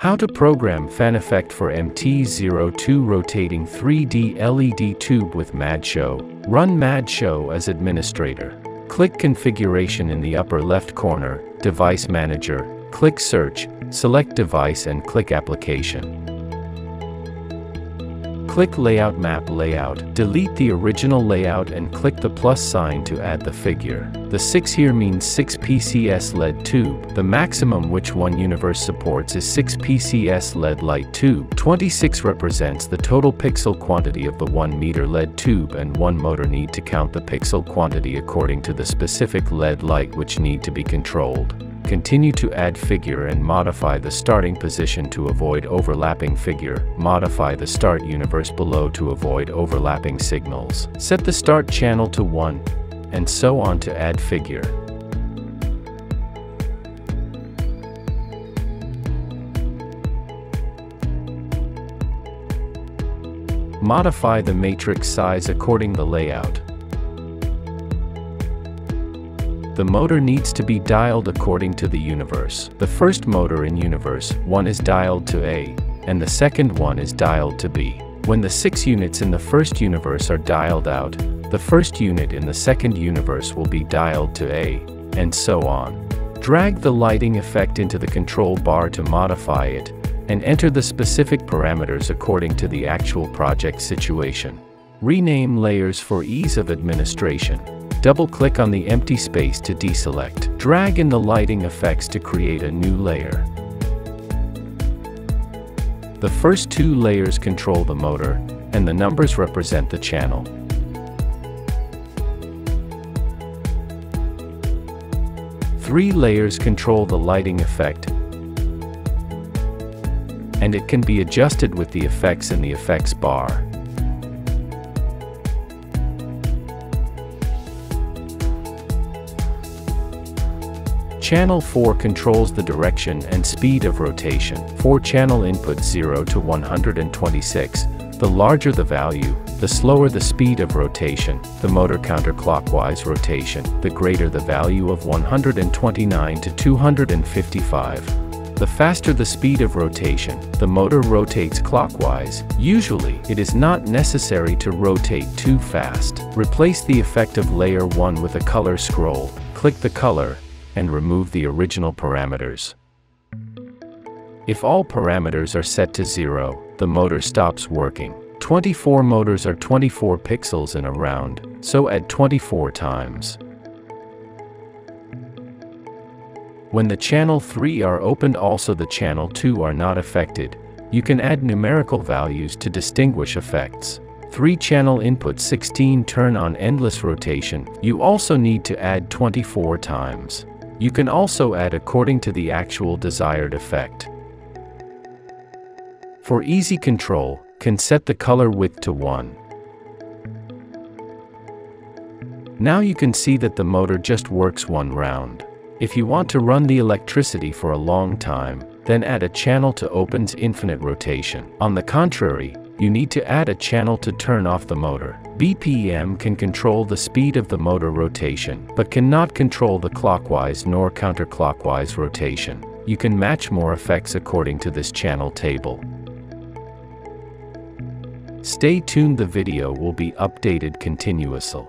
How to program fan effect for MT-02 rotating 3D LED tube with MadShow. Run MadShow as administrator. Click Configuration in the upper left corner, Device Manager, click Search, select Device and click Application. Click Layout Map Layout, delete the original layout and click the plus sign to add the figure. The 6 here means 6 PCS LED tube. The maximum which one universe supports is 6 PCS LED light tube. 26 represents the total pixel quantity of the 1 meter LED tube, and one motor need to count the pixel quantity according to the specific LED light which need to be controlled. Continue to add figure and modify the starting position to avoid overlapping figure. Modify the start universe below to avoid overlapping signals. Set the start channel to 1, and so on to add figure. Modify the matrix size according the layout. The motor needs to be dialed according to the universe. The first motor in universe 1 is dialed to A, and the second one is dialed to B. When the 6 units in the first universe are dialed out, the first unit in the second universe will be dialed to A, and so on. Drag the lighting effect into the control bar to modify it, and enter the specific parameters according to the actual project situation. Rename layers for ease of administration. Double-click on the empty space to deselect. Drag in the lighting effects to create a new layer. The first 2 layers control the motor, and the numbers represent the channel. Three layers control the lighting effect, and it can be adjusted with the effects in the effects bar. Channel 4 controls the direction and speed of rotation. For channel input 0 to 126, the larger the value, the slower the speed of rotation. The motor counterclockwise rotation, the greater the value of 129 to 255. The faster the speed of rotation, the motor rotates clockwise. Usually, it is not necessary to rotate too fast. Replace the effect of layer 1 with a color scroll. Click the color, and remove the original parameters. If all parameters are set to 0, the motor stops working. 24 motors are 24 pixels in a round, so add 24 times. When the channel 3 are opened, also the channel 2 are not affected. You can add numerical values to distinguish effects. 3 channel input 16 turn on endless rotation. You also need to add 24 times. You can also add according to the actual desired effect. For easy control, can set the color width to 1. Now you can see that the motor just works 1 round. If you want to run the electricity for a long time, then add a channel to opens infinite rotation. On the contrary, you need to add a channel to turn off the motor. BPM can control the speed of the motor rotation, but cannot control the clockwise nor counterclockwise rotation. You can match more effects according to this channel table. Stay tuned, the video will be updated continuously.